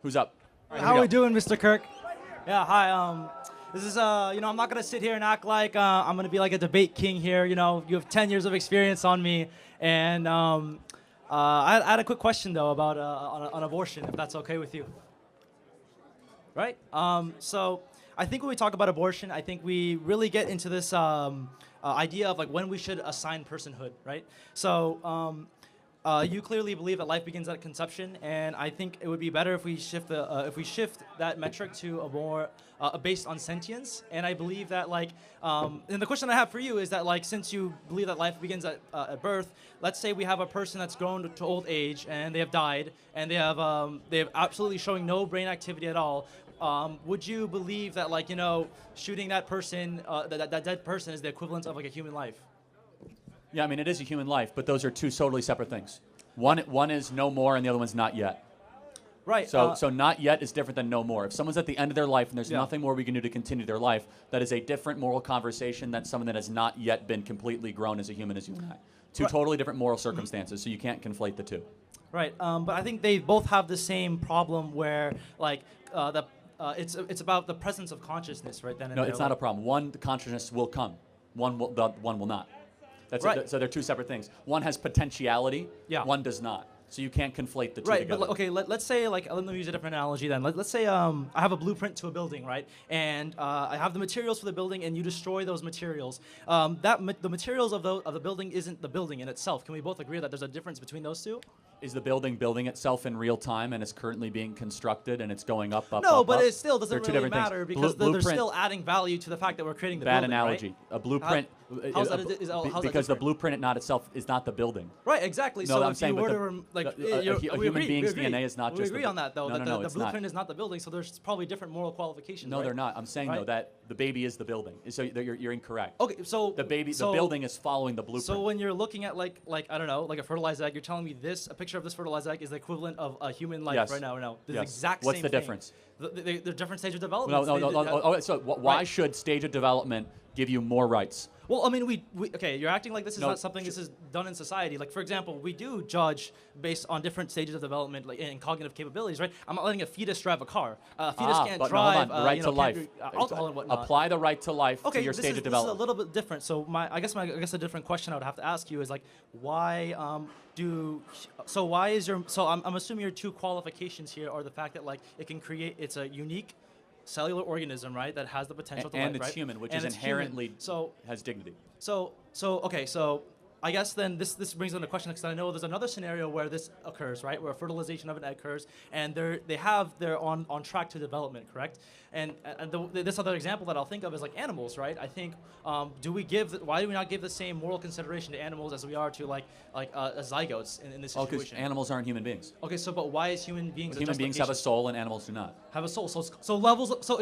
Who's up? All right, How are we doing, Mr. Kirk? Yeah, hi. This is, I'm not going to sit here and act like I'm going to be like a debate king here. You have 10 years of experience on me. And I had a quick question, though, about on abortion, if that's okay with you. Right? So I think when we talk about abortion, I think we really get into this idea of like when we should assign personhood, right? So you clearly believe that life begins at conception, and I think it would be better if we shift that metric to a more based on sentience. And I believe that and the question I have for you is that since you believe that life begins at birth, let's say we have a person that's grown to old age and they have died and they have absolutely showing no brain activity at all. Would you believe that shooting that person, that dead person, is the equivalent of like a human life? Yeah, I mean, it is a human life, but those are two totally separate things. One is no more, and the other one's not yet. Right. So not yet is different than no more. If someone's at the end of their life and there's nothing more we can do to continue their life, that is a different moral conversation than someone that has not yet been completely grown as a human as you and I. Two totally different moral circumstances, so you can't conflate the two. Right. But I think they both have the same problem where it's about the presence of consciousness, right? Then. No, it's not a problem. One, the consciousness will come. One will not. That's right. So they're two separate things. One has potentiality. Yeah. One does not. So you can't conflate the two together. But okay, let's say let me use a different analogy then. Let's say I have a blueprint to a building, right? And I have the materials for the building, and you destroy those materials. The materials of the building isn't the building in itself. Can we both agree that there's a difference between those two? Is the building building itself in real time, and it's currently being constructed, and it's going up? No, up, but up? it still doesn't really matter because they're still adding value to the fact that we're creating the building. Bad analogy. Right? A blueprint. How's that because the blueprint in itself is not the building. Right, exactly. No, so I'm if saying you were to a human being's DNA is not just. We agree on that, though. No, the blueprint is not the building, so there's probably different moral qualifications. No, they're not. I'm saying though that the baby is the building. So you're incorrect. Okay, so the building is following the blueprint. So when you're looking at like I don't know, like a fertilized egg, you're telling me a picture of this fertilized egg is the equivalent of a human life right now. No, the exact same thing. What's the difference? The different stage of development. No. So why should stage of development give you more rights? Well, I mean, you're acting like this is not something this is done in society. Like, for example, we do judge based on different stages of development, like in cognitive capabilities, right? I'm not letting a fetus drive a car. A fetus can't drive. Right to life. Alcohol and whatnot. Apply the right to life to your stage of development. This is a little bit different. So I guess a different question I would have to ask you is why is your I'm assuming your two qualifications here are the fact that it's a unique cellular organism, right, that has the potential to life, and it's human, which is inherently has dignity. So I guess then this brings on a question, because I know there's another scenario where this occurs, right, where fertilization of an egg occurs, and they're on track to development, correct? And this other example that I'll think of is like animals, right? I think why do we not give the same moral consideration to animals as we are to zygotes in this situation? Because animals aren't human beings. Okay, but why is human beings? Human beings have a soul and animals do not. Have a soul. So levels. So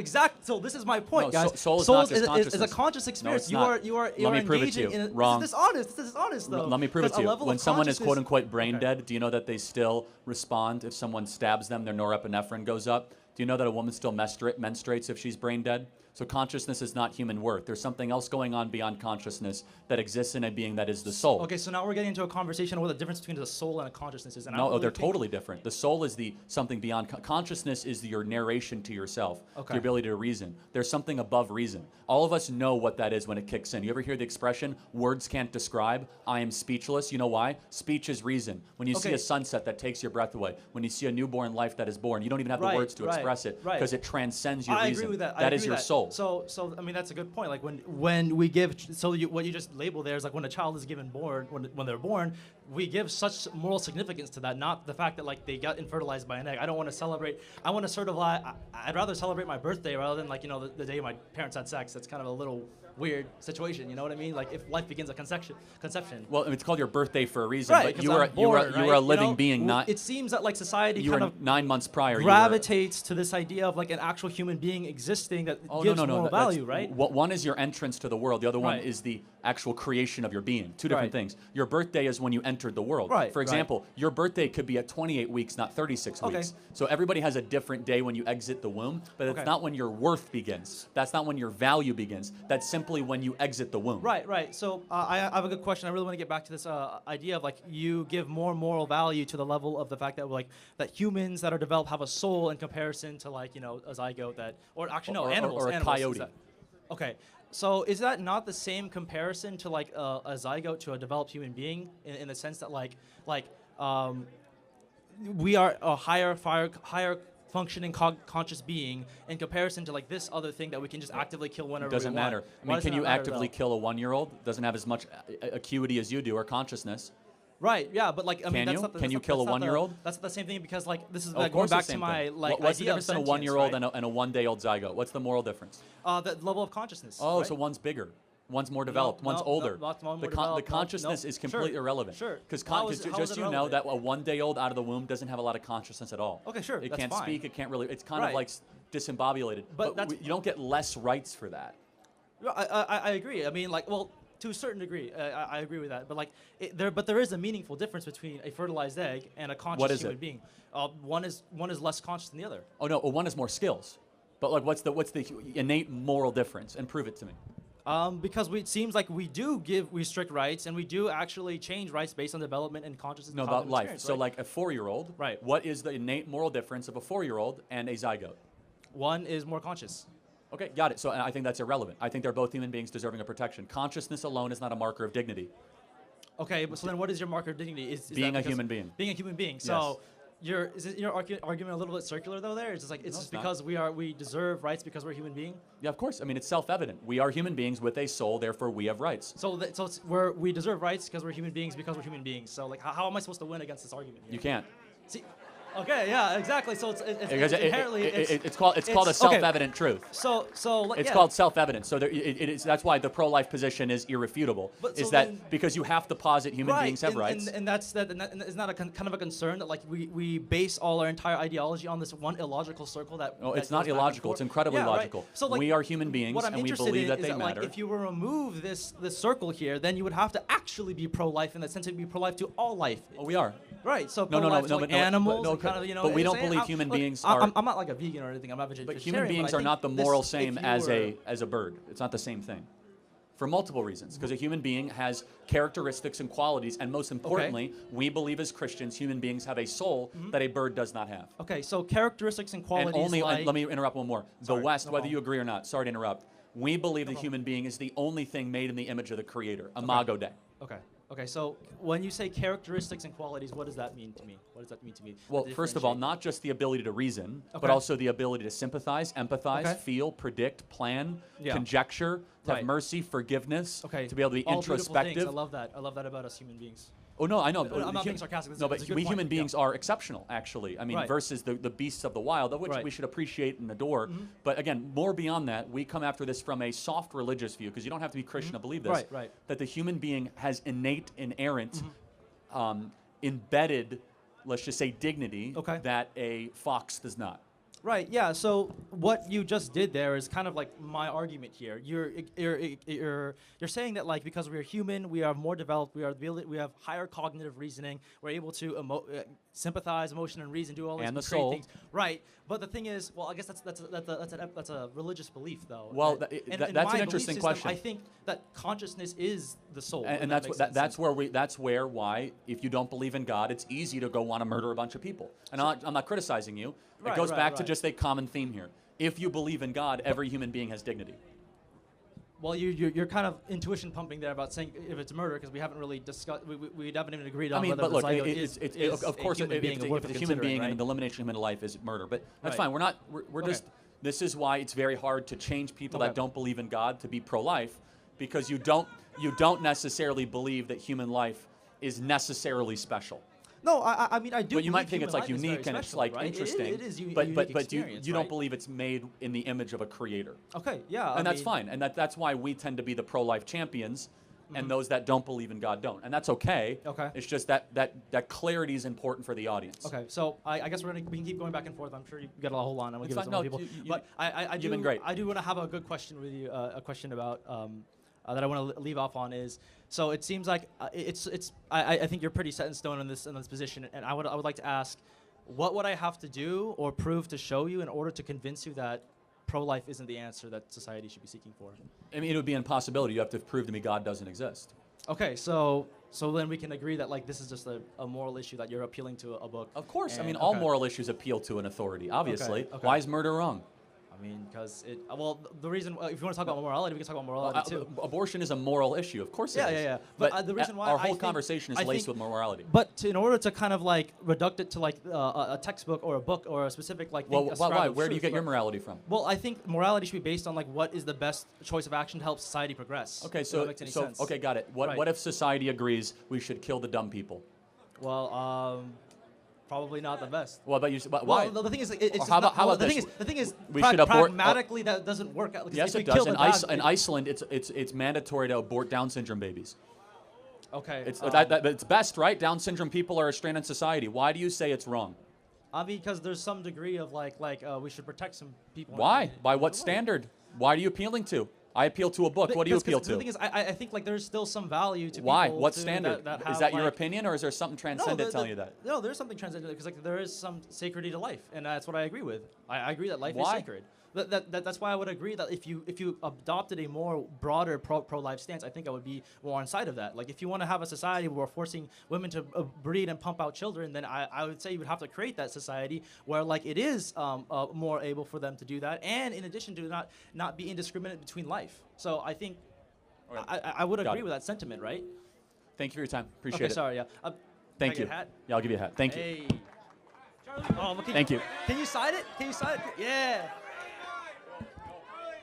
this is my point, guys. Soul is not just consciousness. Is a conscious experience. No, it's you are Let me prove it to you. Wrong. This is dishonest, though. Let me prove it to you. When someone is quote unquote brain dead, do you know that they still respond if someone stabs them? Their norepinephrine goes up. Do you know that a woman still menstruates if she's brain dead? So consciousness is not human worth. There's something else going on beyond consciousness that exists in a being that is the soul. Okay, so now we're getting into a conversation of what the difference between the soul and a consciousness is. And no, they're totally different. The soul is something beyond. Consciousness is your narration to yourself, your ability to reason. There's something above reason. All of us know what that is when it kicks in. You ever hear the expression, words can't describe? I am speechless. You know why? Speech is reason. When you see a sunset that takes your breath away, when you see a newborn life that is born, you don't even have the words to express it because it transcends your reason. I agree with that. That is your soul. So I mean, that's a good point. Like when we give, what you just labeled there is like when a child is given born, when they're born, we give such moral significance to that, not the fact that they got infertilized by an egg. I don't want to celebrate. I'd rather celebrate my birthday rather than the day my parents had sex. That's kind of a little weird situation, you know what I mean? Like if life begins at conception. Well, it's called your birthday for a reason, right, but you were a living being, not. It seems that society you kind were of 9 months prior gravitates to this idea of an actual human being existing that gives moral value, right? One is your entrance to the world. The other one is the actual creation of your being. Two different things. Your birthday is when you entered the world. Right. For example, your birthday could be at 28 weeks, not 36 weeks. So everybody has a different day when you exit the womb, but it's not when your worth begins. That's not when your value begins. That's simply simply when you exit the womb. Right. So I have a good question. I really want to get back to this idea of like you give more moral value to the level of the fact that like that humans that are developed have a soul in comparison to like a zygote that, or actually no, animals or a animals, coyote. Okay. So is that not the same comparison to like a zygote to a developed human being in the sense that we are a higher functioning conscious being in comparison to like this other thing that we can just actively kill whenever we want? It doesn't matter. I mean, can you actively kill a 1-year-old? Doesn't have as much acuity as you do or consciousness. Right. Yeah, but like I mean, that's not the, can you kill a 1-year-old? That's the same thing because like this is like going back to my like what's the idea difference of in a sentience, 1-year-old right? and a 1-day-old zygote? What's the moral difference? The level of consciousness. Oh, right? so one's bigger. One's more developed. One's older. The consciousness is completely irrelevant. Sure. Because just so you know that a 1-day-old out of the womb doesn't have a lot of consciousness at all. Okay, sure. It that's can't fine. speak. It can't really. It's kind of like disembobulated. But you don't get less rights for that. I agree. I mean, like, well, to a certain degree, I agree with that. But like, there is a meaningful difference between a fertilized egg and a conscious human being. One is less conscious than the other. Oh no, one has more skills. But like, what's the innate moral difference? And prove it to me. Because it seems like we do restrict rights, and we do actually change rights based on development and consciousness. No, about life. So like a 4-year-old. Right. What is the innate moral difference of a 4-year-old and a zygote? One is more conscious. Okay, got it. So I think that's irrelevant. I think they're both human beings deserving of protection. Consciousness alone is not a marker of dignity. Okay, but so then what is your marker of dignity? Is being a human being. Being a human being. So is your argument a little bit circular though? There, it's just like it's just because we deserve rights because we're human being. Yeah, of course. I mean, it's self-evident. We are human beings with a soul, therefore we have rights. So we deserve rights because we're human beings because we're human beings. So like, how am I supposed to win against this argument here? You can't. See. Okay, yeah, exactly. So it's called a self-evident truth. So it's called self-evident. So that's why the pro-life position is irrefutable. Because you have to posit human beings have rights. And isn't that kind of a concern that like we base all our entire ideology on this one illogical circle that? No, it's not illogical. It's incredibly logical. Right. So like, we are human beings, and we believe that they matter. Like, if you were to remove this circle here, then you would have to actually be pro-life in the sense of be pro-life to all life. Oh, we are. Right. So animals. But we don't believe human beings are. I'm not like a vegan or anything. I'm not vegetarian. But human beings are not the moral same as a bird. It's not the same thing. For multiple reasons. Because a human being has characteristics and qualities, and most importantly, we believe as Christians, human beings have a soul that a bird does not have. Okay, so characteristics and qualities. And let me interrupt one more. The West, whether you agree or not, sorry to interrupt, we believe the human being is the only thing made in the image of the Creator, Imago Dei. Okay, so when you say characteristics and qualities, what does that mean to me? Well, first of all, not just the ability to reason, but also the ability to sympathize, empathize, feel, predict, plan, conjecture, to have mercy, forgiveness, to be able to be introspective. I love that. I love that about us human beings. Oh, no, I know. I'm not being sarcastic. No, but we human beings are exceptional, actually. I mean, versus the beasts of the wild, of which we should appreciate and adore. But again, more beyond that, we come after this from a soft religious view, because you don't have to be Christian to believe this, that the human being has innate, inherent, embedded, let's just say, dignity that a fox does not. Right. Yeah. So what you just did there is kind of like my argument here. You're saying that like because we are human, we are more developed, we have higher cognitive reasoning, we're able to sympathize, emotion, and reason, do all these great things. Right. But the thing is, well, I guess that's a religious belief, though. Well, that's an interesting question. I think that consciousness is the soul, and that's where why if you don't believe in God, it's easy to go want to murder a bunch of people. And I'm not criticizing you. It goes back to just a common theme here. If you believe in God, every human being has dignity. Well, you're kind of intuition pumping there about saying if it's murder, because we haven't really discussed, we haven't even agreed on whether the zygote is of course, if it's a human being and the elimination of human life is murder. But that's fine. We're just, this is why it's very hard to change people that don't believe in God to be pro-life, because you don't necessarily believe that human life is necessarily special. No, I mean I do. But you might think it's like unique and it's like interesting. It is but you don't believe it's made in the image of a creator. Okay, yeah. And that's fine. And that's why we tend to be the pro-life champions, and those that don't believe in God don't. And that's okay. Okay. It's just that clarity is important for the audience. Okay, so I guess we can keep going back and forth. I'm sure you got a whole lot. I'm gonna give it to people. But I do. You've been great. I do want to have a good question with you. A question about that I want to leave off on is. So it seems like I think you're pretty set in stone in this position, and I would like to ask, what would I have to do or prove to show you in order to convince you that pro-life isn't the answer that society should be seeking for. I mean, it would be an impossibility. You have to prove to me God doesn't exist. Okay, so then we can agree that like this is just a moral issue that you're appealing to a book. Of course. I mean, all moral issues appeal to an authority, obviously. Okay. Why is murder wrong? I mean, because it. Well, the reason, if you want to talk about morality, we can talk about morality too. Abortion is a moral issue, of course. It is. Yeah. But the reason why our whole conversation is laced with morality. But in order to kind of like reduct it to like a textbook or a book or a specific like. Well, why? Where do you get your morality from? Well, I think morality should be based on like what is the best choice of action to help society progress. Okay, so okay, got it. What if society agrees we should kill the dumb people? Well, probably not the best. Well, but why? Well, the thing is, it's how about the this? thing is, we should abort. Pragmatically, that doesn't work out. Yes, it does. In Iceland, it's mandatory to abort Down syndrome babies. Okay. It's best, right? Down syndrome people are a strain on society. Why do you say it's wrong? Because there's some degree of like we should protect some people. Why? By what standard? Why are you appealing to? I appeal to a book. What do you appeal to? The thing is, I think like there's still some value to why? people. What standard? Is that your opinion, or is there something transcendent telling you that? No, there's something transcendent because like there is some sacredity to life, and that's what I agree with. I agree that life is sacred. That's why I would agree that if you adopted a more broader pro-life stance, I think I would be more on side of that. Like if you want to have a society where we're forcing women to breed and pump out children, then I would say you would have to create that society where like it is more able for them to do that, and in addition to not be indiscriminate between life. So I think I would agree with that sentiment, right? Thank you for your time. Appreciate it. Sorry, yeah. Thank you. Hat? Yeah, I'll give you a hat. Thank you. Hey. Charlie. Thank you. Can you sign it? Yeah.